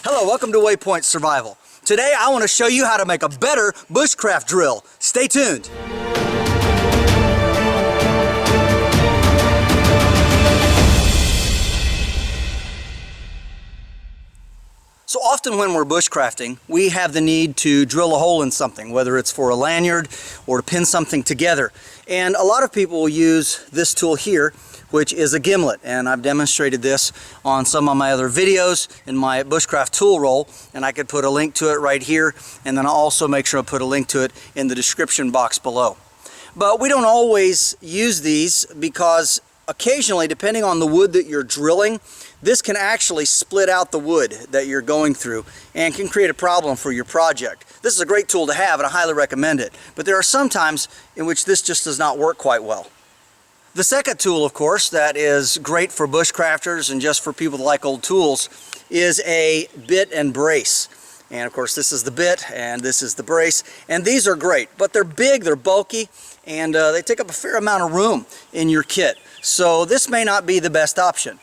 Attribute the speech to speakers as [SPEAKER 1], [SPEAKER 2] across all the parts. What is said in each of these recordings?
[SPEAKER 1] Hello, welcome to Waypoint Survival. Today I want to show you how to make a better bushcraft drill. Stay tuned. So often when we're bushcrafting, we have the need to drill a hole in something, whether it's for a lanyard or to pin something together. And a lot of people will use this tool here, which is a gimlet, and I've demonstrated this on some of my other videos in my bushcraft tool roll, and I could put a link to it right here, and then I'll also make sure I put a link to it in the description box below. But we don't always use these because occasionally, depending on the wood that you're drilling, this can actually split out the wood that you're going through and can create a problem for your project. This is a great tool to have and I highly recommend it, but there are some times in which this just does not work quite well. The second tool, of course, that is great for bushcrafters and just for people that like old tools is a bit and brace. And of course this is the bit and this is the brace, and these are great, but they're big, they're bulky, and they take up a fair amount of room in your kit. So this may not be the best option.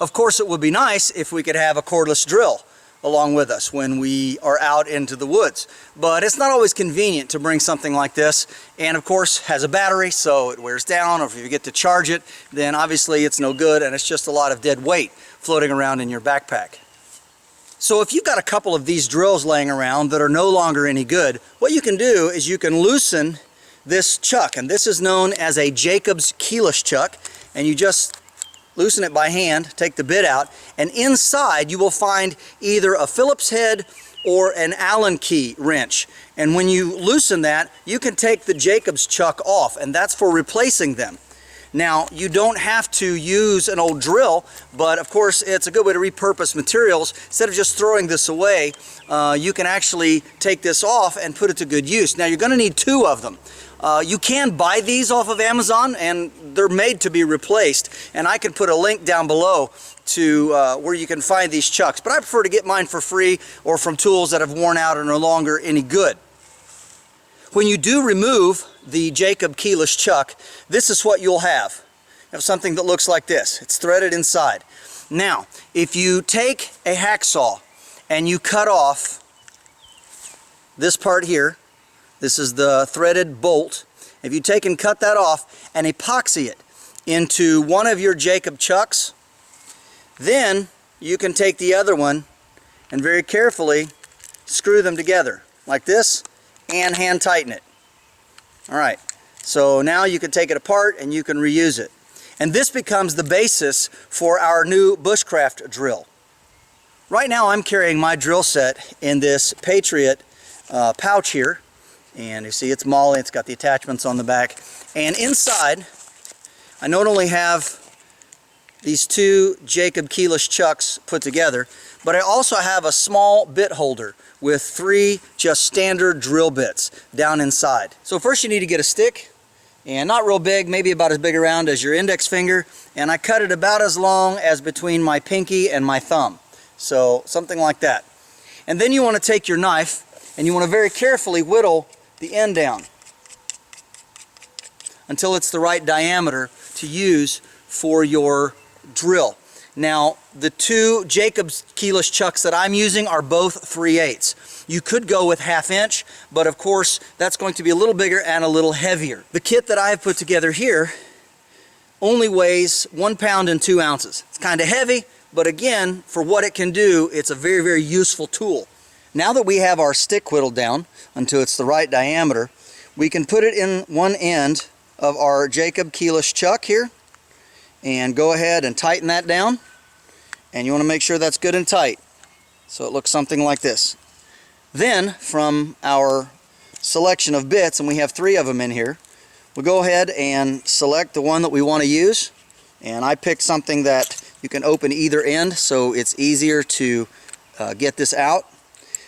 [SPEAKER 1] Of course it would be nice if we could have a cordless drill along with us when we are out into the woods, but it's not always convenient to bring something like this, and of course has a battery so it wears down, or if you get to charge it then obviously it's no good and it's just a lot of dead weight floating around in your backpack. So if you've got a couple of these drills laying around that are no longer any good, what you can do is you can loosen this chuck, and this is known as a Jacob's keyless chuck, and you just loosen it by hand, take the bit out, and inside you will find either a Phillips head or an Allen key wrench. And when you loosen that, you can take the Jacob's chuck off, and that's for replacing them. Now, you don't have to use an old drill, but of course it's a good way to repurpose materials. Instead of just throwing this away, you can actually take this off and put it to good use. Now, you're going to need two of them. You can buy these off of Amazon, and they're made to be replaced, and I can put a link down below to where you can find these chucks, but I prefer to get mine for free or from tools that have worn out and are no longer any good. When you do remove the Jacob keyless chuck, this is what you'll have. You have something that looks like this. It's threaded inside. Now, if you take a hacksaw and you cut off this part here, this is the threaded bolt. If you take and cut that off and epoxy it into one of your Jacob chucks, then you can take the other one and very carefully screw them together like this and hand tighten it. Alright, so now you can take it apart and you can reuse it. And this becomes the basis for our new bushcraft drill. Right now I'm carrying my drill set in this Patriot pouch here. And you see it's MOLLE, it's got the attachments on the back. And inside, I not only have these two Jacob keyless chucks put together, but I also have a small bit holder with three just standard drill bits down inside. So first you need to get a stick, and not real big, maybe about as big around as your index finger, and I cut it about as long as between my pinky and my thumb. So something like that. And then you want to take your knife and you want to very carefully whittle the end down until it's the right diameter to use for your drill. Now, the two Jacob's keyless chucks that I'm using are both 3/8. You could go with 1/2 inch, but of course that's going to be a little bigger and a little heavier. The kit that I have put together here only weighs 1 pound and 2 ounces. It's kind of heavy, but again, for what it can do, it's a very, very useful tool. Now that we have our stick whittled down until it's the right diameter, we can put it in one end of our Jacob keyless chuck here and go ahead and tighten that down. And you want to make sure that's good and tight so it looks something like this. Then from our selection of bits, and we have 3 of them in here, we'll go ahead and select the one that we want to use. And I picked something that you can open either end so it's easier to get this out.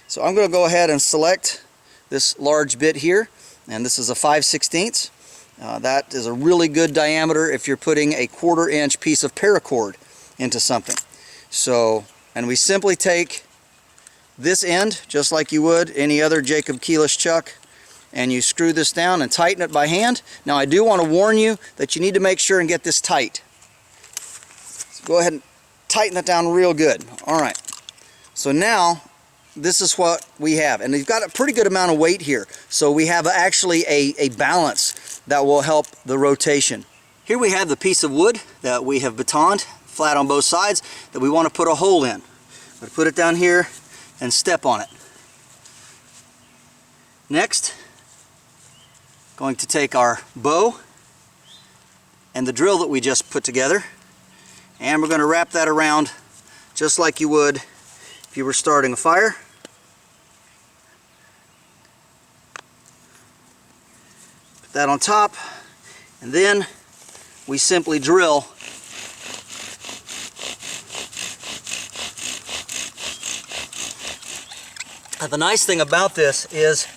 [SPEAKER 1] So I'm going to go ahead and select this large bit here, and this is a 5/16. That is a really good diameter if you're putting a 1/4 inch piece of paracord into something. So, and we simply take this end just like you would any other Jacob keyless chuck, and you screw this down and tighten it by hand. Now I do want to warn you that you need to make sure and get this tight. So go ahead and tighten it down real good. Alright. So now this is what we have, and you've got a pretty good amount of weight here, so we have actually a balance that will help the rotation. Here we have the piece of wood that we have batoned flat on both sides that we want to put a hole in. We put it down here and step on it. Next, going to take our bow and the drill that we just put together, and we're going to wrap that around just like you would if you were starting a fire. Put that on top, and then we simply drill the nice thing about this is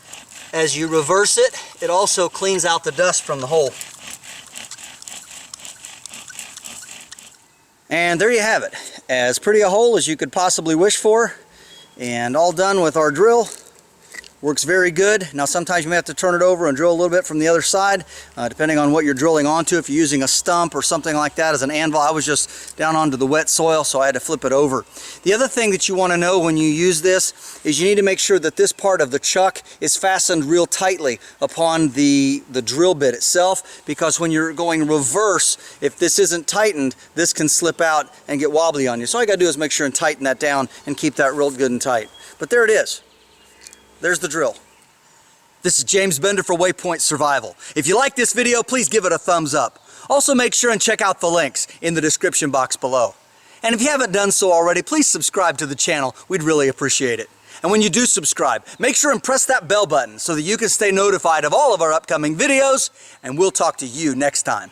[SPEAKER 1] as you reverse it, it also cleans out the dust from the hole. And there you have it. As pretty a hole as you could possibly wish for, and all done with our drill. Works very good. Now sometimes you may have to turn it over and drill a little bit from the other side, depending on what you're drilling onto. If you're using a stump or something like that as an anvil, I was just down onto the wet soil, so I had to flip it over. The other thing that you want to know when you use this is you need to make sure that this part of the chuck is fastened real tightly upon the drill bit itself, because when you're going reverse, if this isn't tightened, this can slip out and get wobbly on you. So all you got to do is make sure and tighten that down and keep that real good and tight. But there it is. There's the drill. This is James Bender for Waypoint Survival. If you like this video, please give it a thumbs up. Also make sure and check out the links in the description box below. And if you haven't done so already, please subscribe to the channel. We'd really appreciate it. And when you do subscribe, make sure and press that bell button so that you can stay notified of all of our upcoming videos, and we'll talk to you next time.